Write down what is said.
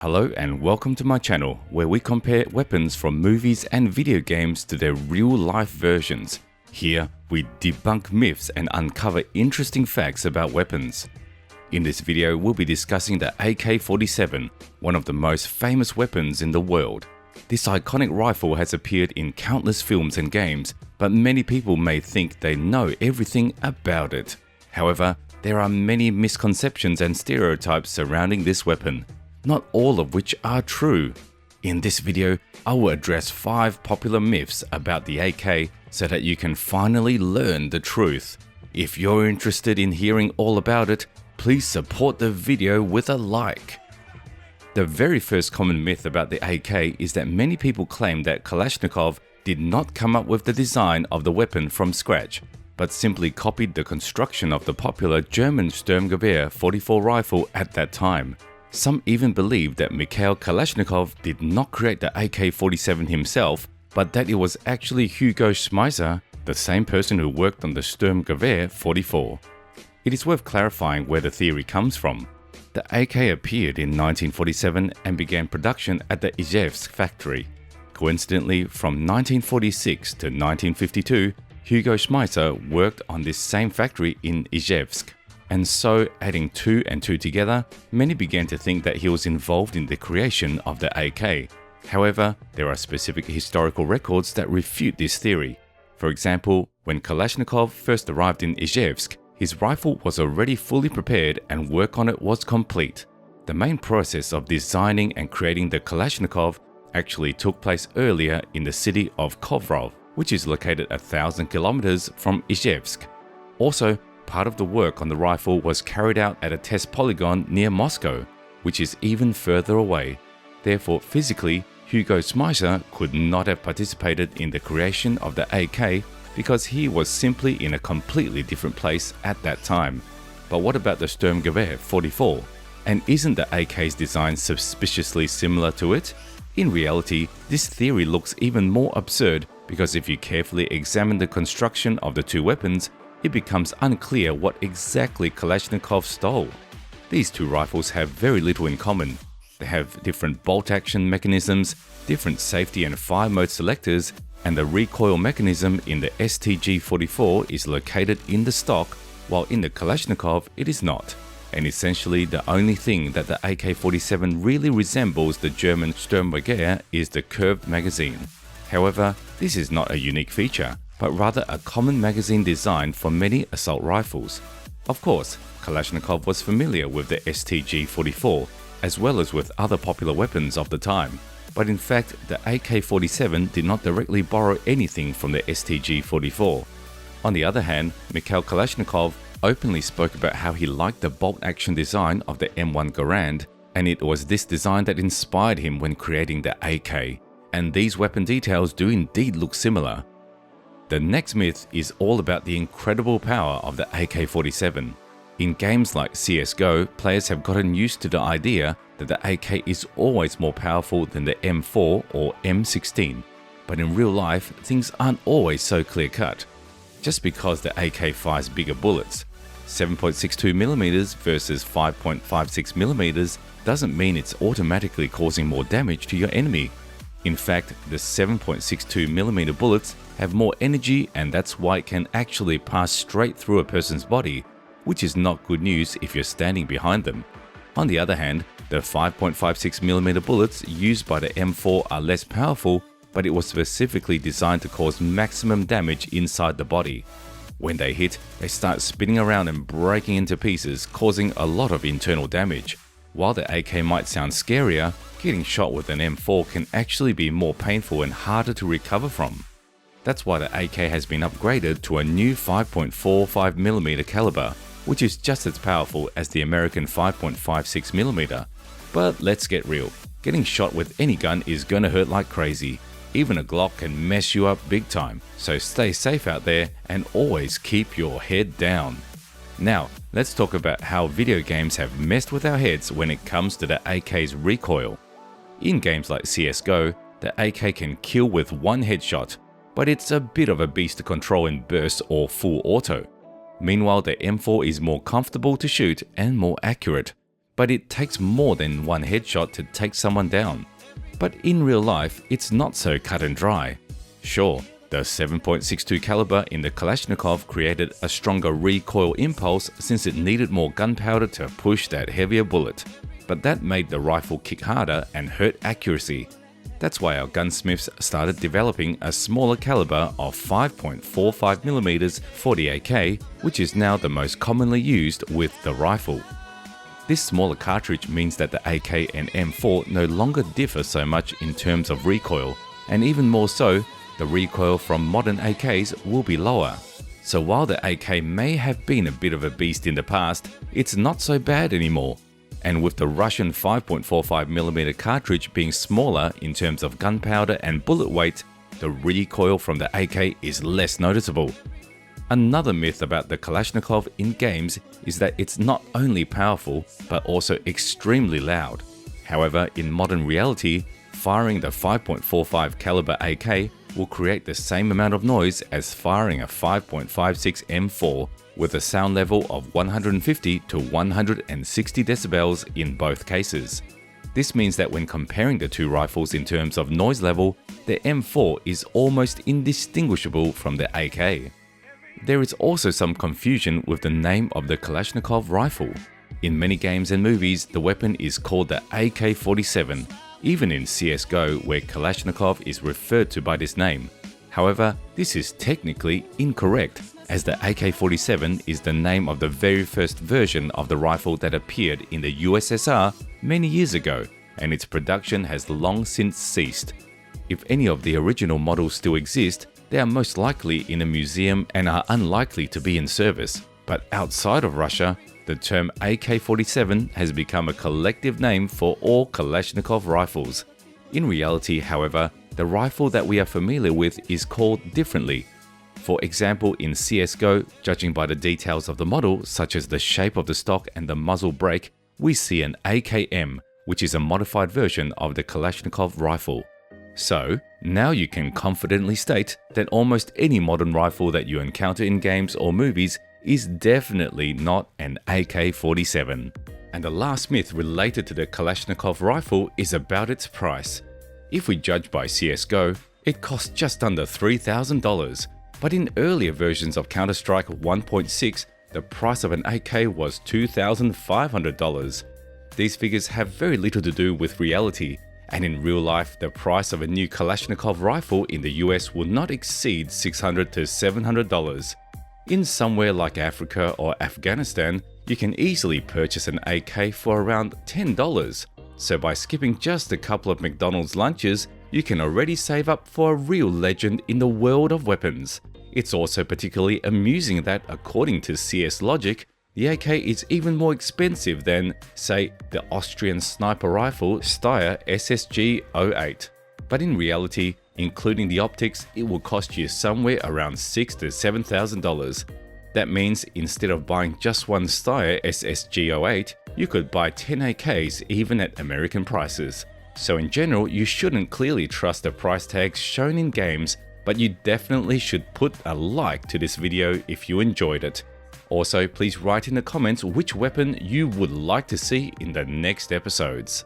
Hello and welcome to my channel, where we compare weapons from movies and video games to their real-life versions. Here, we debunk myths and uncover interesting facts about weapons. In this video, we'll be discussing the AK-47, one of the most famous weapons in the world. This iconic rifle has appeared in countless films and games, but many people may think they know everything about it. However, there are many misconceptions and stereotypes surrounding this weapon, not all of which are true. In this video, I will address 5 popular myths about the AK so that you can finally learn the truth. If you're interested in hearing all about it, please support the video with a like. The very first common myth about the AK is that many people claim that Kalashnikov did not come up with the design of the weapon from scratch, but simply copied the construction of the popular German Sturmgewehr 44 rifle at that time. Some even believe that Mikhail Kalashnikov did not create the AK-47 himself, but that it was actually Hugo Schmeiser, the same person who worked on the Sturmgewehr 44. It is worth clarifying where the theory comes from. The AK appeared in 1947 and began production at the Izhevsk factory. Coincidentally, from 1946 to 1952, Hugo Schmeiser worked on this same factory in Izhevsk. And so, adding 2 and 2 together, many began to think that he was involved in the creation of the AK. However, there are specific historical records that refute this theory. For example, when Kalashnikov first arrived in Izhevsk, his rifle was already fully prepared and work on it was complete. The main process of designing and creating the Kalashnikov actually took place earlier in the city of Kovrov, which is located 1,000 kilometers from Izhevsk. Also, part of the work on the rifle was carried out at a test polygon near Moscow, which is even further away. Therefore, physically, Hugo Schmeiser could not have participated in the creation of the AK because he was simply in a completely different place at that time. But what about the Sturmgewehr 44? And isn't the AK's design suspiciously similar to it? In reality, this theory looks even more absurd because if you carefully examine the construction of the two weapons, it becomes unclear what exactly Kalashnikov stole. These two rifles have very little in common. They have different bolt action mechanisms, different safety and fire mode selectors, and the recoil mechanism in the STG-44 is located in the stock, while in the Kalashnikov it is not. And essentially the only thing that the AK-47 really resembles the German Sturmgewehr is the curved magazine. However, this is not a unique feature, but rather a common magazine design for many assault rifles. Of course, Kalashnikov was familiar with the STG-44, as well as with other popular weapons of the time. But in fact, the AK-47 did not directly borrow anything from the STG-44. On the other hand, Mikhail Kalashnikov openly spoke about how he liked the bolt-action design of the M1 Garand, and it was this design that inspired him when creating the AK. And these weapon details do indeed look similar. The next myth is all about the incredible power of the AK-47. In games like CSGO, players have gotten used to the idea that the AK is always more powerful than the M4 or M16. But in real life, things aren't always so clear-cut. Just because the AK fires bigger bullets, 7.62mm versus 5.56mm, doesn't mean it's automatically causing more damage to your enemy. In fact, the 7.62mm bullets have more energy, and that's why it can actually pass straight through a person's body, which is not good news if you're standing behind them. On the other hand, the 5.56mm bullets used by the M4 are less powerful, but it was specifically designed to cause maximum damage inside the body. When they hit, they start spinning around and breaking into pieces, causing a lot of internal damage. While the AK might sound scarier, getting shot with an M4 can actually be more painful and harder to recover from. That's why the AK has been upgraded to a new 5.45mm caliber, which is just as powerful as the American 5.56mm. But let's get real, getting shot with any gun is gonna hurt like crazy. Even a Glock can mess you up big time, so stay safe out there and always keep your head down. Now, let's talk about how video games have messed with our heads when it comes to the AK's recoil. In games like CSGO, the AK can kill with one headshot, but it's a bit of a beast to control in burst or full auto. Meanwhile, the M4 is more comfortable to shoot and more accurate. but it takes more than one headshot to take someone down. But in real life, it's not so cut and dry. Sure, the 7.62 caliber in the Kalashnikov created a stronger recoil impulse since it needed more gunpowder to push that heavier bullet, but that made the rifle kick harder and hurt accuracy. That's why our gunsmiths started developing a smaller caliber of 5.45mm 40 AK, which is now the most commonly used with the rifle. This smaller cartridge means that the AK and M4 no longer differ so much in terms of recoil, and even more so, the recoil from modern AKs will be lower. So while the AK may have been a bit of a beast in the past, it's not so bad anymore. And with the Russian 5.45mm cartridge being smaller in terms of gunpowder and bullet weight, the recoil from the AK is less noticeable. Another myth about the Kalashnikov in games is that it's not only powerful, but also extremely loud. However, in modern reality, firing the 5.45 caliber AK will create the same amount of noise as firing a 5.56 M4 with a sound level of 150 to 160 decibels in both cases. This means that when comparing the two rifles in terms of noise level, the M4 is almost indistinguishable from the AK. There is also some confusion with the name of the Kalashnikov rifle. In many games and movies, the weapon is called the AK-47, even in CSGO where Kalashnikov is referred to by this name. However, this is technically incorrect, as the AK-47 is the name of the very first version of the rifle that appeared in the USSR many years ago, and its production has long since ceased. If any of the original models still exist, they are most likely in a museum and are unlikely to be in service. But outside of Russia, the term AK-47 has become a collective name for all Kalashnikov rifles. In reality, however, the rifle that we are familiar with is called differently. For example, in CSGO, judging by the details of the model, such as the shape of the stock and the muzzle brake, we see an AKM, which is a modified version of the Kalashnikov rifle. So, now you can confidently state that almost any modern rifle that you encounter in games or movies is definitely not an AK-47. And the last myth related to the Kalashnikov rifle is about its price. If we judge by CSGO, it costs just under $3,000, but in earlier versions of Counter-Strike 1.6, the price of an AK was $2,500. These figures have very little to do with reality, and in real life, the price of a new Kalashnikov rifle in the US will not exceed $600 to $700. In somewhere like Africa or Afghanistan, you can easily purchase an AK for around $10. So by skipping just a couple of McDonald's lunches, you can already save up for a real legend in the world of weapons. It's also particularly amusing that, according to CS logic, the AK is even more expensive than, say, the Austrian sniper rifle Steyr SSG-08. But in reality, including the optics, it will cost you somewhere around $6,000 to $7,000. That means instead of buying just one Steyr SSG-08, you could buy 10 AKs even at American prices. So in general, you shouldn't clearly trust the price tags shown in games, but you definitely should put a like to this video if you enjoyed it. Also, please write in the comments which weapon you would like to see in the next episodes.